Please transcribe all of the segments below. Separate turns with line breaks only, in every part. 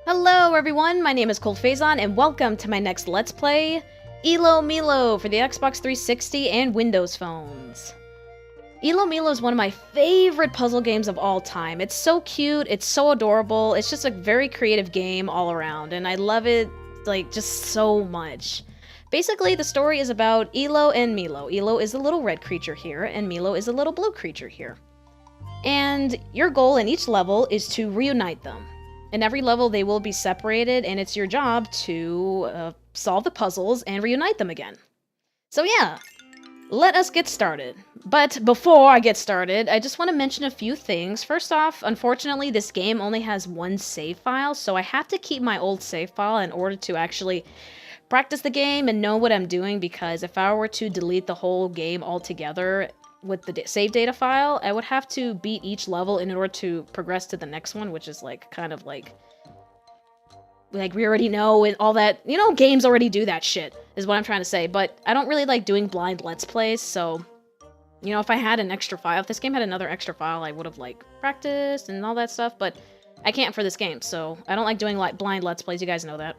Hello everyone, my name is ColdPhazon and welcome to my next Let's Play, ilomilo for the Xbox 360 and Windows phones. Ilomilo is one of my favorite puzzle games of all time. It's so cute, it's so adorable, it's just a very creative game all around, and I love it, like, just so much. Basically, the story is about Ilo and Milo. Ilo is a little red creature here, and Milo is a little blue creature here. And your goal in each level is to reunite them. In every level, they will be separated, and it's your job to solve the puzzles and reunite them again. So yeah, let us get started. But before I get started, I just want to mention a few things. First off, unfortunately, this game only has one save file, so I have to keep my old save file in order to actually practice the game and know what I'm doing, because if I were to delete the whole game altogether with the save data file, I would have to beat each level in order to progress to the next one, which is like kind of like we already know and all that, you know, games already do that shit, is what I'm trying to say. But I don't really like doing blind Let's Plays, so, you know, if I had an extra file, if this game had another extra file, I would have, like, practiced and all that stuff, but I can't for this game, so I don't like doing, like, blind Let's Plays, you guys know that.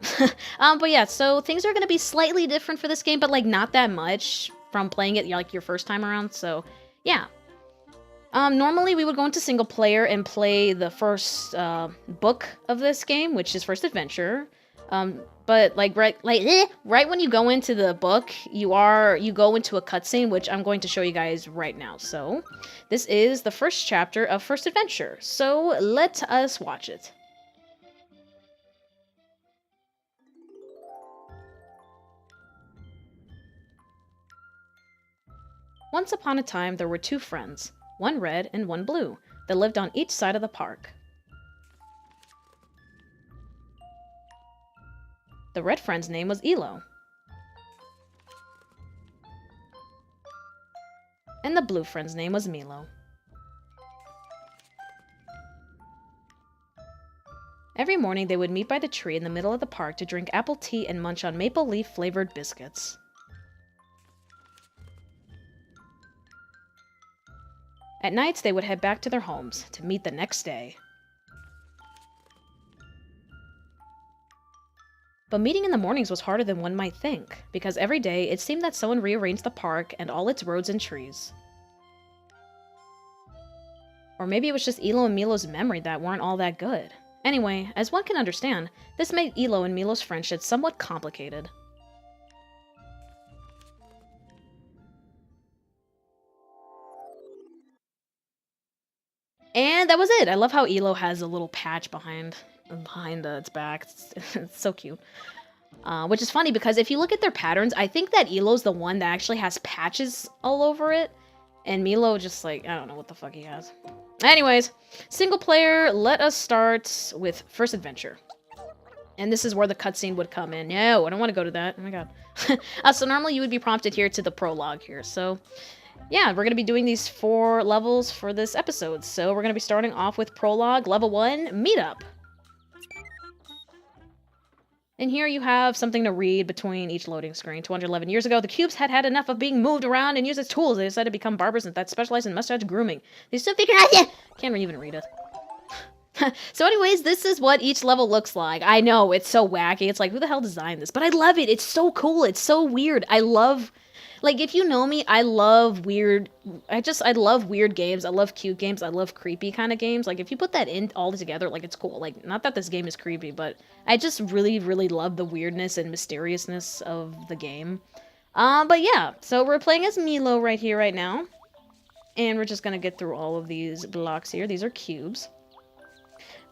But yeah, so things are gonna be slightly different for this game, but, like, not that much from playing it, like, your first time around, so yeah. Normally we would go into single player and play the first book of this game, which is First Adventure. But right when you go into the book, you go into a cutscene, which I'm going to show you guys right now. So this is the first chapter of First Adventure. So let us watch it. Once upon a time, there were two friends, one red and one blue, that lived on each side of the park. The red friend's name was Ilo, and the blue friend's name was Milo. Every morning, they would meet by the tree in the middle of the park to drink apple tea and munch on maple leaf-flavored biscuits. At nights, they would head back to their homes to meet the next day. But meeting in the mornings was harder than one might think, because every day it seemed that someone rearranged the park and all its roads and trees. Or maybe it was just Ilo and Milo's memory that weren't all that good. Anyway, as one can understand, this made Ilo and Milo's friendship somewhat complicated. And that was it. I love how Ilo has a little patch behind its back. It's so cute. Which is funny because if you look at their patterns, I think that Ilo's the one that actually has patches all over it. And Milo just, like, I don't know what the fuck he has. Anyways, single player, let us start with First Adventure. And this is where the cutscene would come in. No, I don't want to go to that. Oh my god. So normally you would be prompted here to the prologue here. So yeah, we're going to be doing these 4 levels for this episode. So we're going to be starting off with Prologue, Level 1, Meetup. And here you have something to read between each loading screen. 211 years ago, the cubes had had enough of being moved around and used as tools. They decided to become barbers that specialize in mustache grooming. They still figured out yet. Can't even read it. So anyways, this is what each level looks like. I know, it's so wacky. It's like, who the hell designed this? But I love it. It's so cool. It's so weird. I love... Like, if you know me, I love weird... I love weird games. I love cute games. I love creepy kind of games. Like, if you put that in all together, like, it's cool. Like, not that this game is creepy, but I just really, really love the weirdness and mysteriousness of the game. But yeah, so we're playing as Milo right here, right now. And we're just gonna get through all of these blocks here. These are cubes.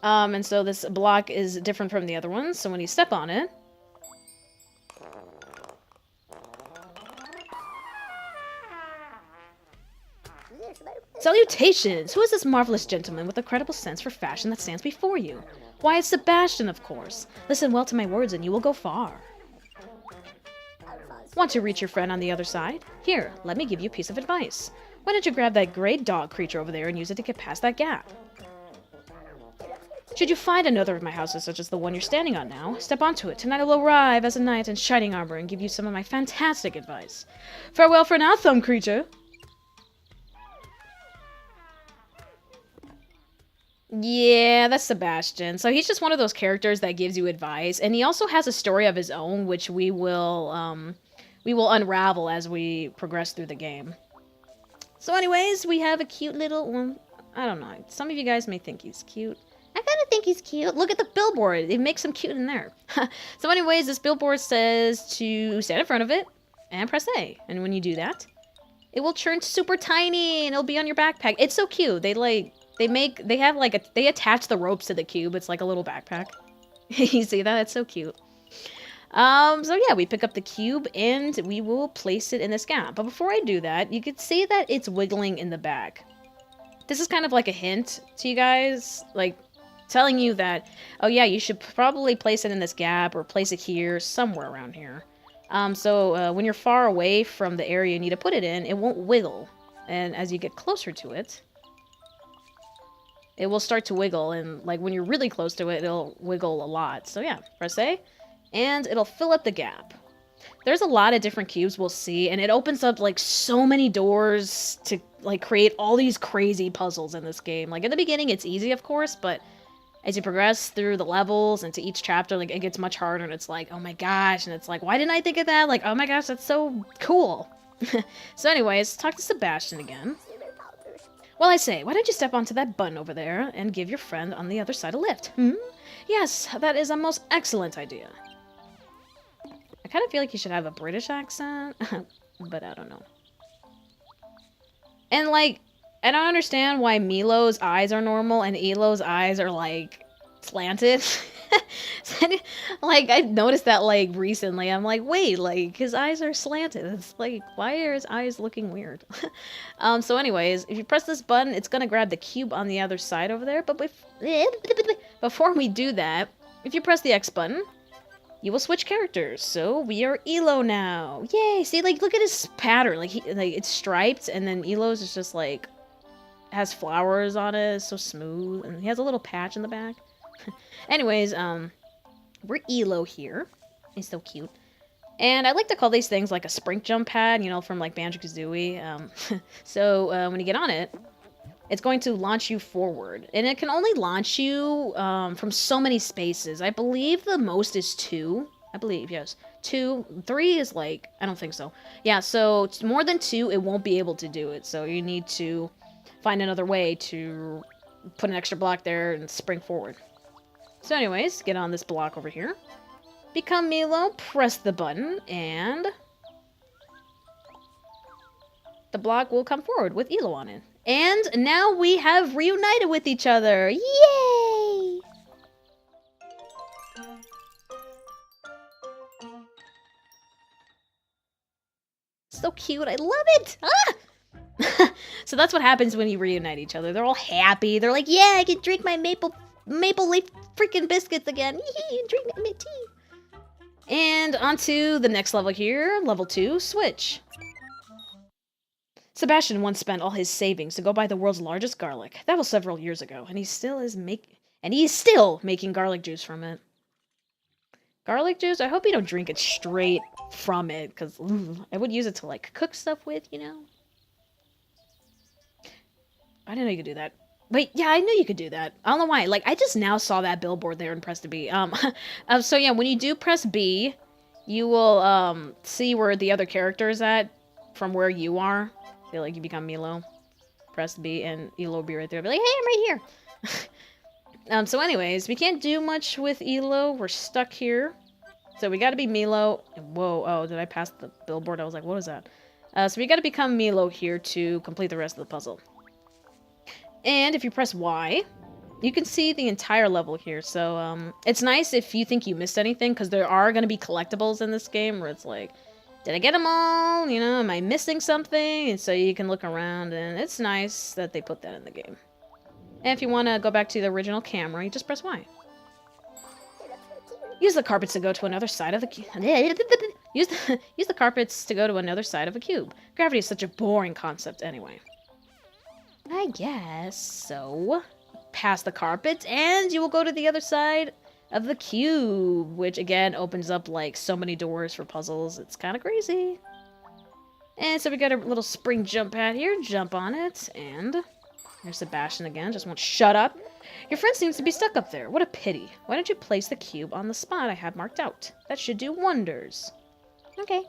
And so this block is different from the other ones. So when you step on it... Salutations! Who is this marvelous gentleman with a credible sense for fashion that stands before you? Why, it's Sebastian, of course. Listen well to my words and you will go far. Want to reach your friend on the other side? Here, let me give you a piece of advice. Why don't you grab that great dog creature over there and use it to get past that gap? Should you find another of my houses such as the one you're standing on now, step onto it. Tonight I will arrive as a knight in shining armor and give you some of my fantastic advice. Farewell for now, thumb creature! Yeah, that's Sebastian. So he's just one of those characters that gives you advice, and he also has a story of his own, which we will unravel as we progress through the game. So anyways, we have a cute little one. I don't know. Some of you guys may think he's cute. I kind of think he's cute. Look at the billboard. It makes him cute in there. So anyways, this billboard says to stand in front of it and press A. And when you do that, it will turn super tiny and it'll be on your backpack. It's so cute. They attach the ropes to the cube. It's like a little backpack. You see that? It's so cute. So yeah, we pick up the cube and we will place it in this gap. But before I do that, you can see that it's wiggling in the back. This is kind of like a hint to you guys, like telling you that, oh yeah, you should probably place it in this gap or place it here, somewhere around here. So when you're far away from the area you need to put it in, it won't wiggle. And as you get closer to it, it will start to wiggle. And like when you're really close to it, it'll wiggle a lot. So yeah, press A. And it'll fill up the gap. There's a lot of different cubes we'll see, and it opens up like so many doors to like create all these crazy puzzles in this game. Like in the beginning it's easy, of course, but as you progress through the levels and to each chapter, like it gets much harder, and it's like, oh my gosh, and it's like, why didn't I think of that? Like, oh my gosh, that's so cool. So anyways, talk to Sebastian again. Well, I say, why don't you step onto that button over there and give your friend on the other side a lift? Yes, that is a most excellent idea. I kind of feel like you should have a British accent, but I don't know. And, like, I don't understand why Milo's eyes are normal and Elo's eyes are, like, slanted. Like, I noticed that, like, recently. I'm like, wait, like, his eyes are slanted. It's like, why are his eyes looking weird? So anyways, if you press this button, it's gonna grab the cube on the other side over there. But before we do that, if you press the X button, you will switch characters. So we are Elo now. Yay! See, like, look at his pattern. Like, it's striped, and then Elo's is just like has flowers on it. It's so smooth, and he has a little patch in the back. Anyways, we're Elo here. He's so cute. And I like to call these things like a sprint jump pad, you know, from like Banjo-Kazooie. So when you get on it, it's going to launch you forward. And it can only launch you from so many spaces. I believe the most is 2. I believe, yes. 2. 3 is like, I don't think so. Yeah, so more than 2, it won't be able to do it. So you need to find another way to put an extra block there and spring forward. So anyways, get on this block over here. Become Milo, press the button, and the block will come forward with Elo on it. And now we have reunited with each other. Yay! So cute. I love it. Ah! So that's what happens when you reunite each other. They're all happy. They're like, yeah, I can drink my maple leaf freaking biscuits again. Drink my tea. And onto the next level here, level 2, switch. Sebastian once spent all his savings to go buy the world's largest garlic. That was several years ago, and he's still making garlic juice from it. Garlic juice? I hope you don't drink it straight from it, because I would use it to like cook stuff with, you know? I didn't know you could do that. Wait, yeah, I knew you could do that. I don't know why. Like, I just now saw that billboard there and pressed B. So yeah, when you do press B, you will see where the other character is at from where you are. Feel like you become Milo. Press B and Elo will be right there. Be like, hey, I'm right here. So anyways, we can't do much with Elo. We're stuck here. So we gotta be Milo. Whoa, oh, did I pass the billboard? I was like, what was that? So we gotta become Milo here to complete the rest of the puzzle. And if you press Y, you can see the entire level here. So it's nice if you think you missed anything, because there are going to be collectibles in this game where it's like, did I get them all? You know, am I missing something? And so you can look around, and it's nice that they put that in the game. And if you want to go back to the original camera, you just press Y. Use the carpets to go to another side of the cube. Use the carpets to go to another side of a cube. Gravity is such a boring concept anyway. I guess so. Pass the carpet, and you will go to the other side of the cube, which again opens up like so many doors for puzzles. It's kind of crazy. And so we got a little spring jump pad here. Jump on it, and There's Sebastian again, just won't shut up. Your friend seems to be stuck up there. What a pity. Why don't you place the cube on the spot I have marked out? That should do wonders. Okay.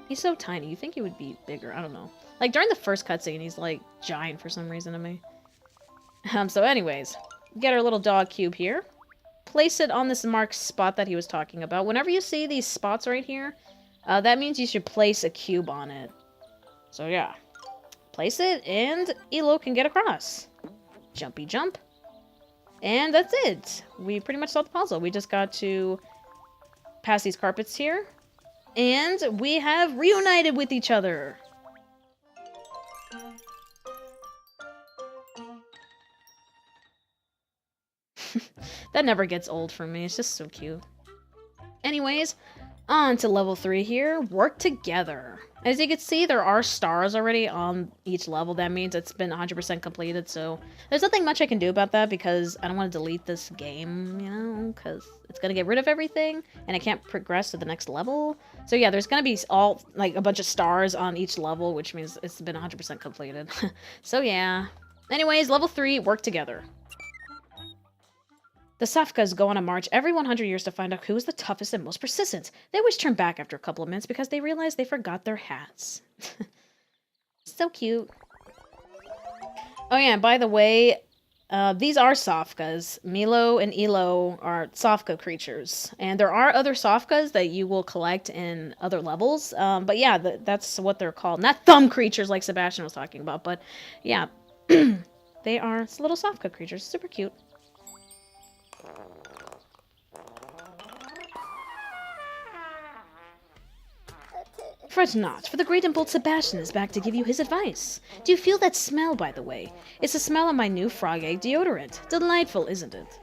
He's so tiny. You think he would be bigger. I don't know. Like, during the first cutscene, he's, like, giant for some reason to me. So anyways, get our little dog cube here. Place it on this marked spot that he was talking about. Whenever you see these spots right here, that means you should place a cube on it. So yeah. Place it, and Elo can get across. Jumpy jump. And that's it. We pretty much solved the puzzle. We just got to pass these carpets here. And we have reunited with each other. That never gets old for me. It's just so cute. Anyways, on to level 3 here. Work together. As you can see, there are stars already on each level. That means it's been 100% completed, so there's nothing much I can do about that because I don't want to delete this game, you know, because it's going to get rid of everything, and I can't progress to the next level. So yeah, there's going to be a bunch of stars on each level, which means it's been 100% completed. So yeah. Anyways, level 3, work together. The Safkas go on a march every 100 years to find out who is the toughest and most persistent. They always turn back after a couple of minutes because they realize they forgot their hats. So cute. Oh yeah, by the way, these are Safkas. Milo and Elo are Safka creatures. And there are other Safkas that you will collect in other levels. But yeah, that's what they're called. Not thumb creatures like Sebastian was talking about, but yeah. They are little Safka creatures. Super cute. Fret not, for the great and bold Sebastian is back to give you his advice. Do you feel that smell, by the way? It's the smell of my new frog egg deodorant. Delightful, isn't it?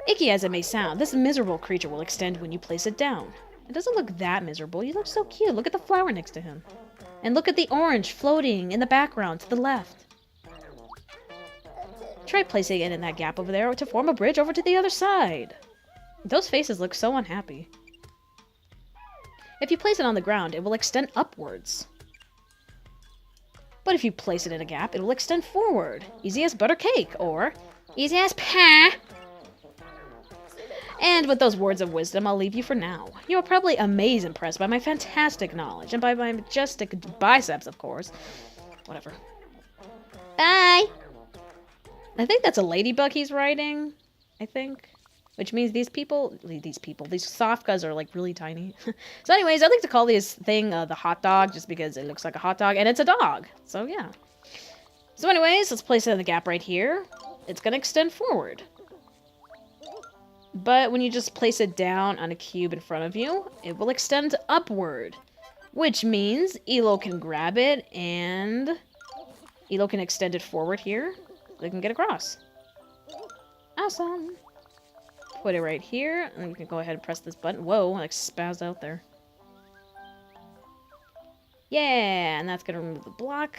Icky as it may sound, this miserable creature will extend when you place it down. It doesn't look that miserable. You look so cute. Look at the flower next to him. And look at the orange floating in the background to the left. Try placing it in that gap over there to form a bridge over to the other side. Those faces look so unhappy. If you place it on the ground, it will extend upwards. But if you place it in a gap, it will extend forward. Easy as butter cake, or easy as pie. And with those words of wisdom, I'll leave you for now. You are probably amazed and impressed by my fantastic knowledge, and by my majestic biceps, of course. Whatever. Bye! I think that's a ladybug he's riding, I think. Which means these Safkas are like really tiny. So anyways, I like to call this thing the hot dog just because it looks like a hot dog and it's a dog. So yeah. So anyways, let's place it in the gap right here. It's going to extend forward. But when you just place it down on a cube in front of you, it will extend upward. Which means Elo can grab it and Elo can extend it forward here. They can get across. Awesome. Put it right here, and we can go ahead and press this button. Whoa, like spazzed out there. Yeah, and that's gonna remove the block.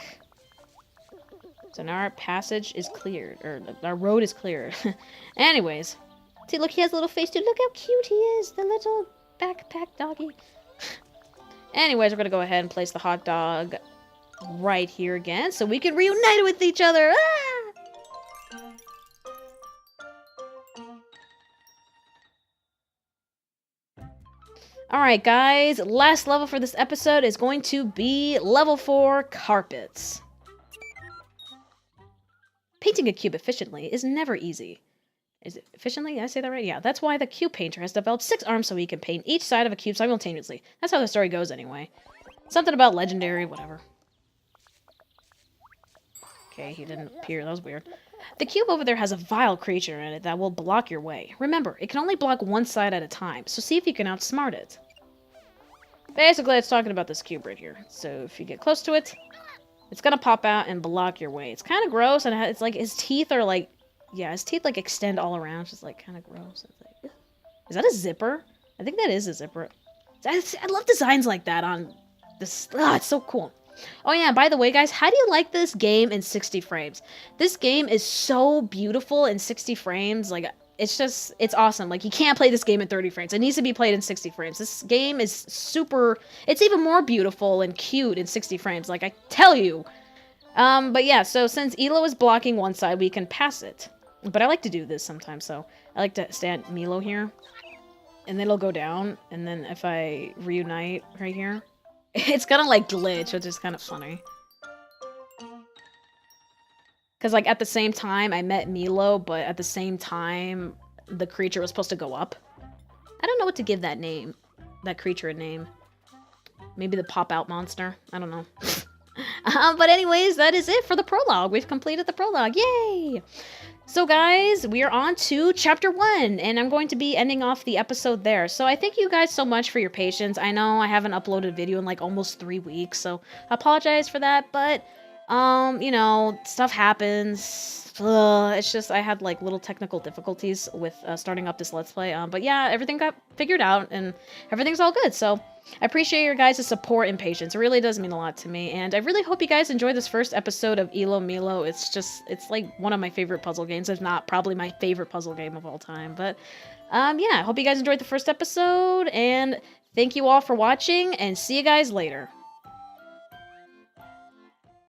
So now our passage is cleared, or our road is cleared. Anyways. See, look, he has a little face too. Look how cute he is, the little backpack doggy. Anyways, we're gonna go ahead and place the hot dog right here again, so we can reunite with each other. Ah! Alright guys, last level for this episode is going to be level 4, carpets. Painting a cube efficiently is never easy. Is it efficiently? Did I say that right? Yeah, that's why the cube painter has developed 6 arms so he can paint each side of a cube simultaneously. That's how the story goes anyway. Something about legendary, whatever. Okay, he didn't appear, that was weird. The cube over there has a vile creature in it that will block your way. Remember, it can only block one side at a time, so see if you can outsmart it. Basically, it's talking about this cube right here. So if you get close to it, it's gonna pop out and block your way. It's kind of gross, and it's like his teeth are like, yeah, his teeth like extend all around. It's just like kind of gross. It's like, is that a zipper? I think that is a zipper. I love designs like that on this. Ah, it's so cool. Oh yeah, by the way, guys, how do you like this game in 60 frames? This game is so beautiful in 60 frames. Like, it's awesome. Like, you can't play this game in 30 frames. It needs to be played in 60 frames. This game is super, it's even more beautiful and cute in 60 frames. Like, I tell you, But yeah, so since Elo is blocking one side, we can pass it. But I like to do this sometimes, so I like to stand Milo here. And then it'll go down, and then if I reunite right here, it's gonna like glitch, which is kind of funny. Because like at the same time I met Milo, but at the same time the creature was supposed to go up. I don't know what to give that name, that creature a name. Maybe the pop-out monster. I don't know. But anyways, that is it for the prologue. We've completed the prologue. Yay! So guys, we are on to chapter 1, and I'm going to be ending off the episode there. So I thank you guys so much for your patience. I know I haven't uploaded a video in like almost 3 weeks, so I apologize for that, but you know, stuff happens. It's just I had like little technical difficulties with starting up this Let's Play. But yeah, everything got figured out and everything's all good. So I appreciate your guys' support and patience. It really does mean a lot to me. And I really hope you guys enjoyed this first episode of ilomilo. It's like one of my favorite puzzle games, if not probably my favorite puzzle game of all time. But yeah, I hope you guys enjoyed the first episode. And thank you all for watching and see you guys later.